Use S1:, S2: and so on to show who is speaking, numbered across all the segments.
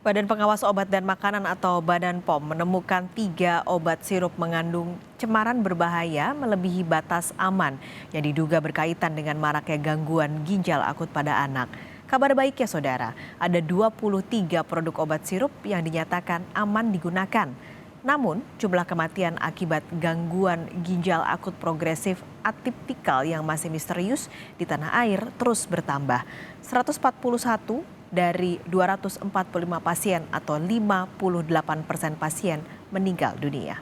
S1: Badan Pengawas Obat dan Makanan atau Badan POM menemukan 3 obat sirup mengandung cemaran berbahaya melebihi batas aman yang diduga berkaitan dengan maraknya gangguan ginjal akut pada anak. Kabar baiknya saudara, ada 23 produk obat sirup yang dinyatakan aman digunakan. Namun, jumlah kematian akibat gangguan ginjal akut progresif atipikal yang masih misterius di tanah air terus bertambah. 141 dari 245 pasien atau 58% pasien meninggal dunia.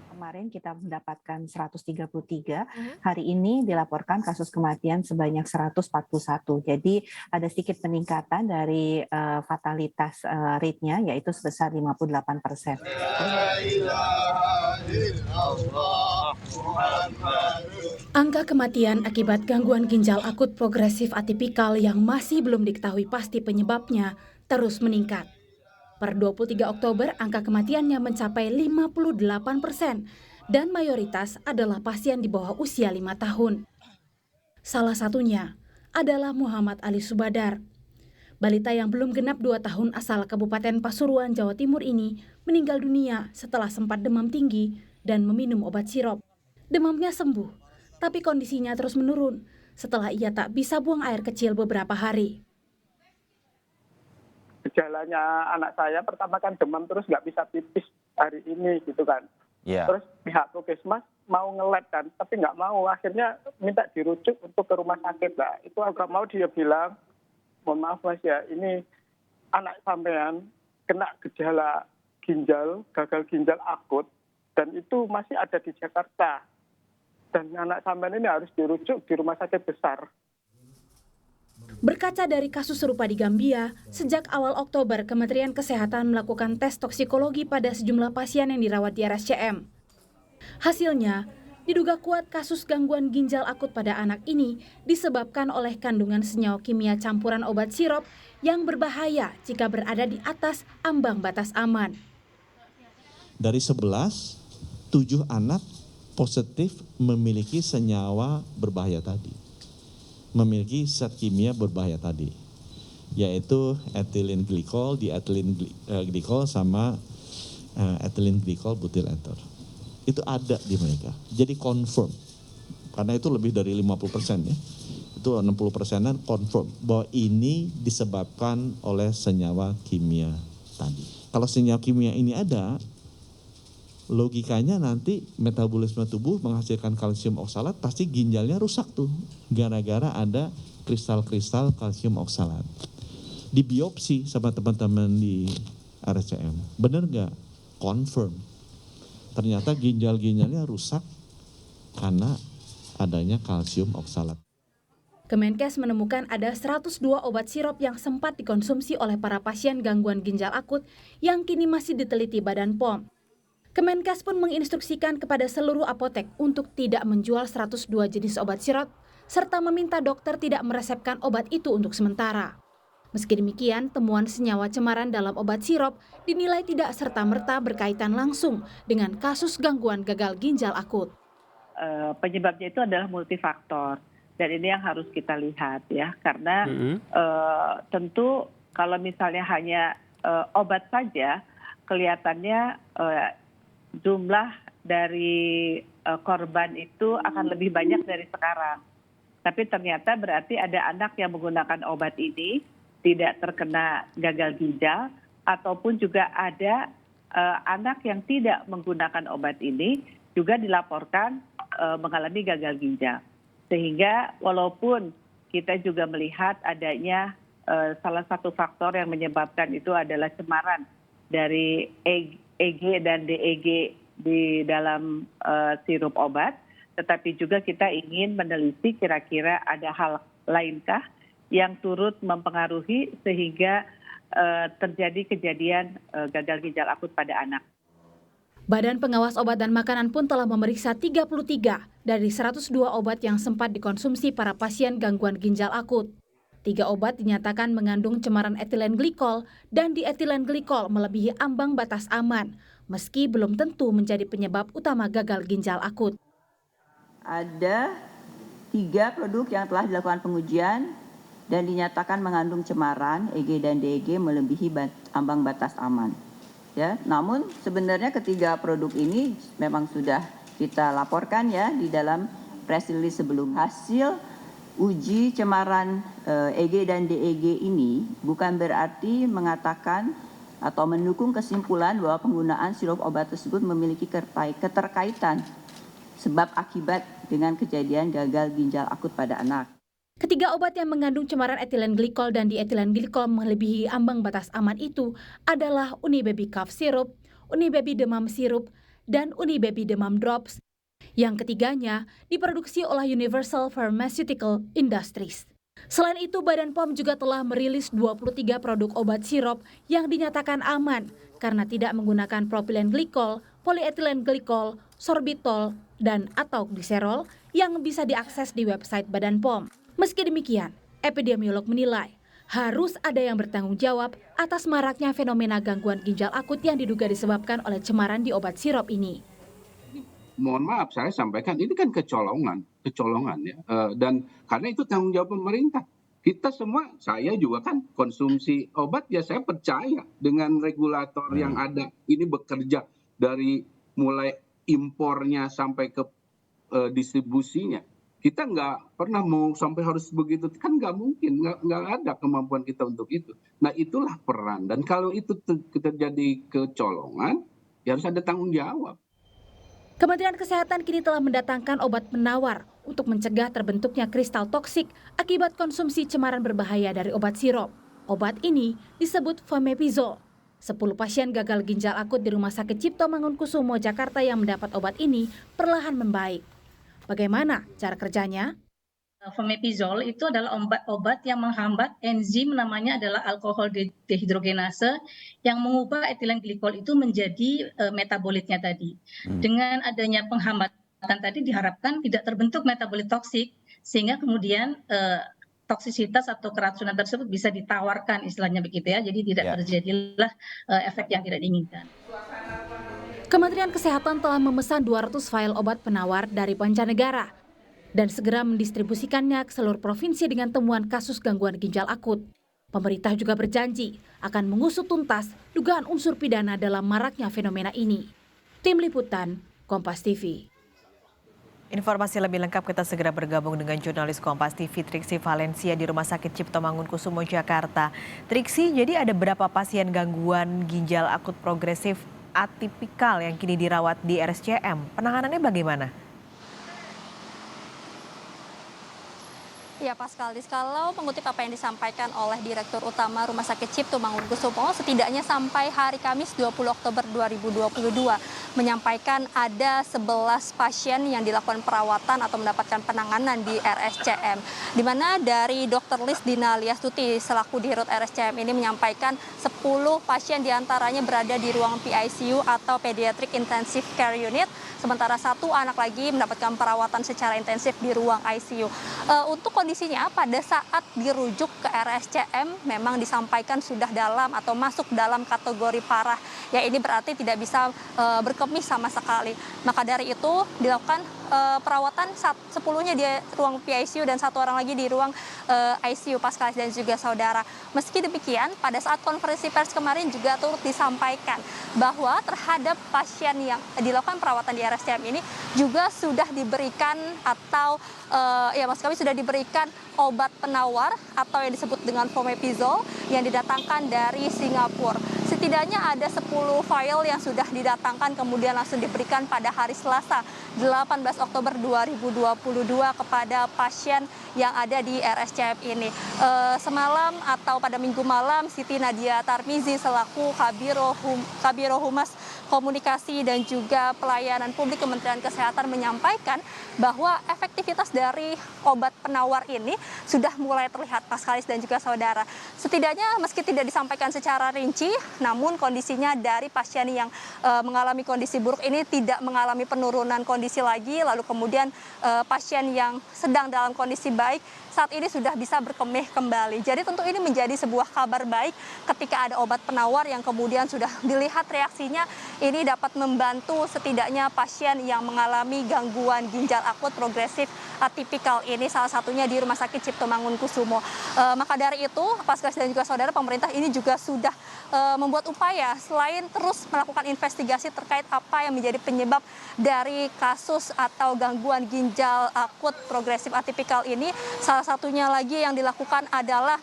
S2: Kemarin kita mendapatkan 133, hari ini dilaporkan kasus kematian sebanyak 141. Jadi ada sedikit peningkatan dari fatalitas rate-nya yaitu sebesar 58%.
S3: Angka kematian akibat gangguan ginjal akut progresif atipikal yang masih belum diketahui pasti penyebabnya terus meningkat. Per 23 Oktober, angka kematiannya mencapai 58% dan mayoritas adalah pasien di bawah usia 5 tahun. Salah satunya adalah Muhammad Ali Subadar. Balita yang belum genap 2 tahun asal Kabupaten Pasuruan, Jawa Timur ini meninggal dunia setelah sempat demam tinggi dan meminum obat sirop. Demamnya sembuh, tapi kondisinya terus menurun setelah ia tak bisa buang air kecil beberapa hari.
S4: Gejalanya anak saya pertama kan demam terus nggak bisa pipis hari ini gitu kan.
S5: Yeah.
S4: Terus pihak puskesmas mau nge-lab kan, tapi nggak mau. Akhirnya minta dirujuk untuk ke rumah sakit lah. Itu agak mau dia bilang, mohon maaf mas ya, ini anak sampean kena gejala ginjal, gagal ginjal akut, dan itu masih ada di Jakarta. Dan anak sampean ini harus dirujuk di rumah sakit besar.
S3: Berkaca dari kasus serupa di Gambia, sejak awal Oktober, Kementerian Kesehatan melakukan tes toksikologi pada sejumlah pasien yang dirawat di RSCM. Hasilnya, diduga kuat kasus gangguan ginjal akut pada anak ini disebabkan oleh kandungan senyawa kimia campuran obat sirop yang berbahaya jika berada di atas ambang batas aman.
S6: Dari 11, 7 anak positif memiliki senyawa berbahaya tadi. Memiliki zat kimia berbahaya tadi, yaitu ethylene glycol, diethylene glycol sama ethylene glycol butyl ether. Itu ada di mereka. Jadi confirm. Karena itu lebih dari 50% ya. Itu 60%-an confirm bahwa ini disebabkan oleh senyawa kimia tadi. Kalau senyawa kimia ini ada, logikanya nanti metabolisme tubuh menghasilkan kalsium oksalat, pasti ginjalnya rusak tuh gara-gara ada kristal-kristal kalsium oksalat. Dibiopsi sama teman-teman di RSCM, bener nggak? Confirm. Ternyata ginjal-ginjalnya rusak karena adanya kalsium oksalat.
S3: Kemenkes menemukan ada 102 obat sirop yang sempat dikonsumsi oleh para pasien gangguan ginjal akut yang kini masih diteliti Badan POM. Kemenkes pun menginstruksikan kepada seluruh apotek untuk tidak menjual 102 jenis obat sirop, serta meminta dokter tidak meresepkan obat itu untuk sementara. Meski demikian, temuan senyawa cemaran dalam obat sirop dinilai tidak serta-merta berkaitan langsung dengan kasus gangguan gagal ginjal akut.
S2: Penyebabnya itu adalah multifaktor, dan ini yang harus kita lihat ya, karena tentu kalau misalnya hanya obat saja, kelihatannya jumlah dari korban itu akan lebih banyak dari sekarang. Tapi ternyata berarti ada anak yang menggunakan obat ini tidak terkena gagal ginjal, ataupun juga ada anak yang tidak menggunakan obat ini juga dilaporkan mengalami gagal ginjal. Sehingga walaupun kita juga melihat adanya salah satu faktor yang menyebabkan itu adalah cemaran dari EG dan DEG di dalam sirup obat, tetapi juga kita ingin meneliti kira-kira ada hal lainkah yang turut mempengaruhi sehingga terjadi kejadian gagal ginjal akut pada anak.
S3: Badan Pengawas Obat dan Makanan pun telah memeriksa 33 dari 102 obat yang sempat dikonsumsi para pasien gangguan ginjal akut. 3 obat dinyatakan mengandung cemaran etilen glikol dan dietilen glikol melebihi ambang batas aman, meski belum tentu menjadi penyebab utama gagal ginjal akut.
S7: Ada 3 produk yang telah dilakukan pengujian
S5: dan dinyatakan mengandung cemaran EG dan DEG melebihi ambang batas aman. Ya, namun sebenarnya ketiga produk ini memang sudah kita laporkan ya di dalam press release sebelum. Hasil uji cemaran EG dan DEG ini bukan berarti mengatakan atau mendukung kesimpulan bahwa penggunaan sirup obat tersebut memiliki keterkaitan sebab akibat dengan kejadian gagal ginjal akut pada anak.
S3: Ketiga obat yang mengandung cemaran etilen glikol dan dietilen glikol melebihi ambang batas aman itu adalah Unibaby Cough Syrup, Unibaby Demam Syrup, dan Unibaby Demam Drops. Yang ketiganya diproduksi oleh Universal Pharmaceutical Industries. Selain itu, Badan POM juga telah merilis 23 produk obat sirup yang dinyatakan aman karena tidak menggunakan propilen glikol, polietilen glikol, sorbitol, dan atau gliserol yang bisa diakses di website Badan POM. Meski demikian, epidemiolog menilai harus ada yang bertanggung jawab atas maraknya fenomena gangguan ginjal akut yang diduga disebabkan oleh cemaran di obat sirup ini.
S7: Mohon maaf, saya sampaikan ini kan kecolongan ya, dan karena itu tanggung jawab pemerintah. Kita semua, saya juga kan konsumsi obat ya, saya percaya dengan regulator yang ada ini bekerja dari mulai impornya sampai ke distribusinya. Kita nggak pernah mau sampai harus begitu, kan nggak mungkin, nggak ada kemampuan kita untuk itu. Nah itulah peran, dan kalau itu terjadi kecolongan, ya harus ada tanggung jawab.
S3: Kementerian Kesehatan kini telah mendatangkan obat penawar untuk mencegah terbentuknya kristal toksik akibat konsumsi cemaran berbahaya dari obat sirup. Obat ini disebut Fomepizole. 10 pasien gagal ginjal akut di Rumah Sakit Cipto Mangunkusumo, Jakarta yang mendapat obat ini perlahan membaik. Bagaimana cara kerjanya?
S8: Fomepizole itu adalah obat yang menghambat enzim namanya adalah alkohol dehidrogenase yang mengubah etilen glikol itu menjadi metabolitnya tadi. Dengan adanya penghambatan tadi diharapkan tidak terbentuk metabolit toksik sehingga kemudian toksisitas atau keracunan tersebut bisa ditawarkan istilahnya begitu ya. Jadi tidak terjadilah efek yang tidak diinginkan.
S3: Kementerian Kesehatan telah memesan 200 vial obat penawar dari mancanegara dan segera mendistribusikannya ke seluruh provinsi dengan temuan kasus gangguan ginjal akut. Pemerintah juga berjanji akan mengusut tuntas dugaan unsur pidana dalam maraknya fenomena ini. Tim Liputan, Kompas TV.
S1: Informasi lebih lengkap kita segera bergabung dengan jurnalis Kompas TV Triksi Valencia di Rumah Sakit Cipto Mangunkusumo, Jakarta. Triksi, jadi ada berapa pasien gangguan ginjal akut progresif atipikal yang kini dirawat di RSCM? Penanganannya bagaimana?
S9: Ya Paskalis, kalau mengutip apa yang disampaikan oleh Direktur Utama Rumah Sakit Cipto Mangunkusumo, setidaknya sampai hari Kamis 20 Oktober 2022 menyampaikan ada 11 pasien yang dilakukan perawatan atau mendapatkan penanganan di RSCM. Di mana dari Dr. Lisdina Liastuti selaku Dirut RSCM ini menyampaikan 10 pasien diantaranya berada di ruang PICU atau Pediatric Intensive Care Unit, sementara 1 anak lagi mendapatkan perawatan secara intensif di ruang ICU. Untuk kondisinya pada saat dirujuk ke RSCM memang disampaikan sudah dalam atau masuk dalam kategori parah. Ya ini berarti tidak bisa berkemih sama sekali. Maka dari itu dilakukan perawatan 10-nya di ruang PICU dan 1 orang lagi di ruang ICU Paskalis dan juga saudara. Meski demikian pada saat konferensi pers kemarin juga turut disampaikan bahwa terhadap pasien yang dilakukan perawatan di RSCM ini juga sudah diberikan atau sudah diberikan obat penawar atau yang disebut dengan Fomepizole yang didatangkan dari Singapura. Setidaknya ada 10 vial yang sudah didatangkan kemudian langsung diberikan pada hari Selasa 18 Oktober 2022 kepada pasien yang ada di RSCM ini. Semalam atau pada minggu malam Siti Nadia Tarmizi selaku Kabiro Humas Komunikasi dan juga Pelayanan Publik Kementerian Kesehatan menyampaikan bahwa efektivitas dari obat penawar ini sudah mulai terlihat Paskalis dan juga saudara. Setidaknya meski tidak disampaikan secara rinci, namun kondisinya dari pasien yang mengalami kondisi buruk ini tidak mengalami penurunan kondisi lagi, lalu kemudian pasien yang sedang dalam kondisi baik saat ini sudah bisa berkemih kembali. Jadi tentu ini menjadi sebuah kabar baik ketika ada obat penawar yang kemudian sudah dilihat reaksinya ini dapat membantu setidaknya pasien yang mengalami gangguan ginjal akut progresif atipikal ini, salah satunya di Rumah Sakit Cipto Mangunkusumo. Maka dari itu, Paskas dan juga saudara, pemerintah ini juga sudah membuat upaya selain terus melakukan investigasi terkait apa yang menjadi penyebab dari kasus atau gangguan ginjal akut progresif atipikal ini. Salah satunya lagi yang dilakukan adalah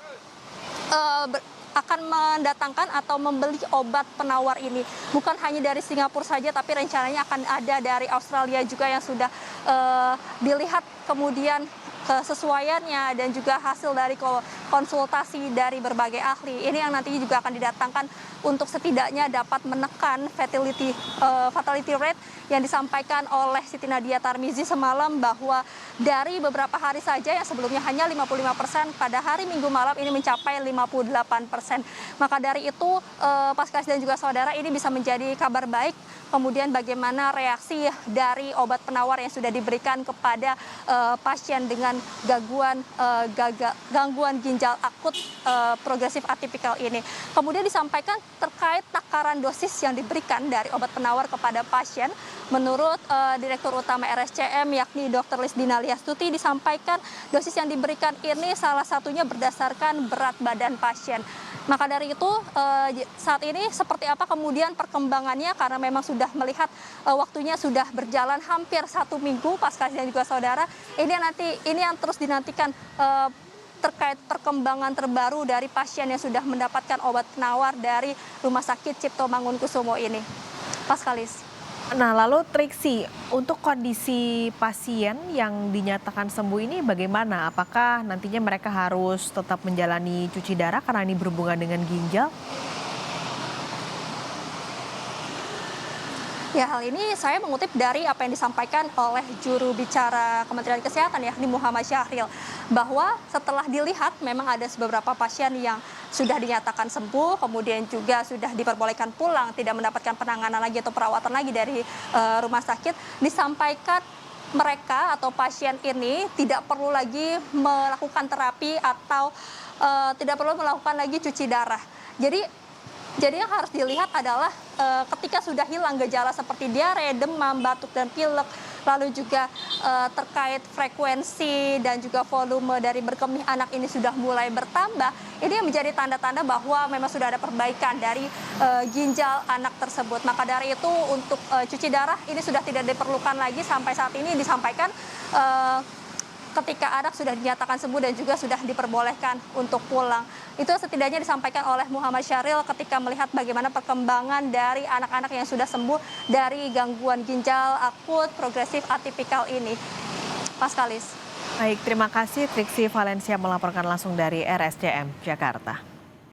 S9: akan mendatangkan atau membeli obat penawar ini. Bukan hanya dari Singapura saja, tapi rencananya akan ada dari Australia juga yang sudah dilihat kemudian kesesuaiannya dan juga hasil dari konsultasi dari berbagai ahli. Ini yang nantinya juga akan didatangkan untuk setidaknya dapat menekan fatality rate yang disampaikan oleh Siti Nadia Tarmizi semalam, bahwa dari beberapa hari saja yang sebelumnya hanya 55%, pada hari Minggu malam ini mencapai 58%. Maka dari itu, Paskas dan juga saudara, ini bisa menjadi kabar baik. Kemudian bagaimana reaksi dari obat penawar yang sudah diberikan kepada pasien dengan gangguan ginjal akut progresif atipikal ini. Kemudian disampaikan terkait takaran dosis yang diberikan dari obat penawar kepada pasien. Menurut Direktur Utama RSCM yakni Dr. Lisdina Liastuti, disampaikan dosis yang diberikan ini salah satunya berdasarkan berat badan pasien. Maka dari itu saat ini seperti apa kemudian perkembangannya, karena memang sudah melihat waktunya sudah berjalan hampir 1 minggu, Paskas dan juga saudara, ini yang terus dinantikan terkait perkembangan terbaru dari pasien yang sudah mendapatkan obat penawar dari Rumah Sakit Cipto Mangunkusumo ini. Paskalis.
S1: Nah, lalu Triksi, untuk kondisi pasien yang dinyatakan sembuh ini bagaimana? Apakah nantinya mereka harus tetap menjalani cuci darah karena ini berhubungan dengan ginjal?
S9: Ya, hal ini saya mengutip dari apa yang disampaikan oleh juru bicara Kementerian Kesehatan yakni Muhammad Syahril, bahwa setelah dilihat memang ada beberapa pasien yang sudah dinyatakan sembuh, kemudian juga sudah diperbolehkan pulang, tidak mendapatkan penanganan lagi atau perawatan lagi dari rumah sakit. Disampaikan mereka atau pasien ini tidak perlu lagi melakukan terapi atau tidak perlu melakukan lagi cuci darah. Jadi yang harus dilihat adalah ketika sudah hilang gejala seperti diare, demam, batuk, dan pilek, lalu juga terkait frekuensi dan juga volume dari berkemih anak ini sudah mulai bertambah, ini yang menjadi tanda-tanda bahwa memang sudah ada perbaikan dari ginjal anak tersebut. Maka dari itu untuk cuci darah ini sudah tidak diperlukan lagi sampai saat ini, disampaikan ketika anak sudah dinyatakan sembuh dan juga sudah diperbolehkan untuk pulang. Itu setidaknya disampaikan oleh Muhammad Syahril ketika melihat bagaimana perkembangan dari anak-anak yang sudah sembuh dari gangguan ginjal akut progresif atipikal ini. Paskalis.
S1: Baik, terima kasih Triksi Valencia melaporkan langsung dari RSCM Jakarta.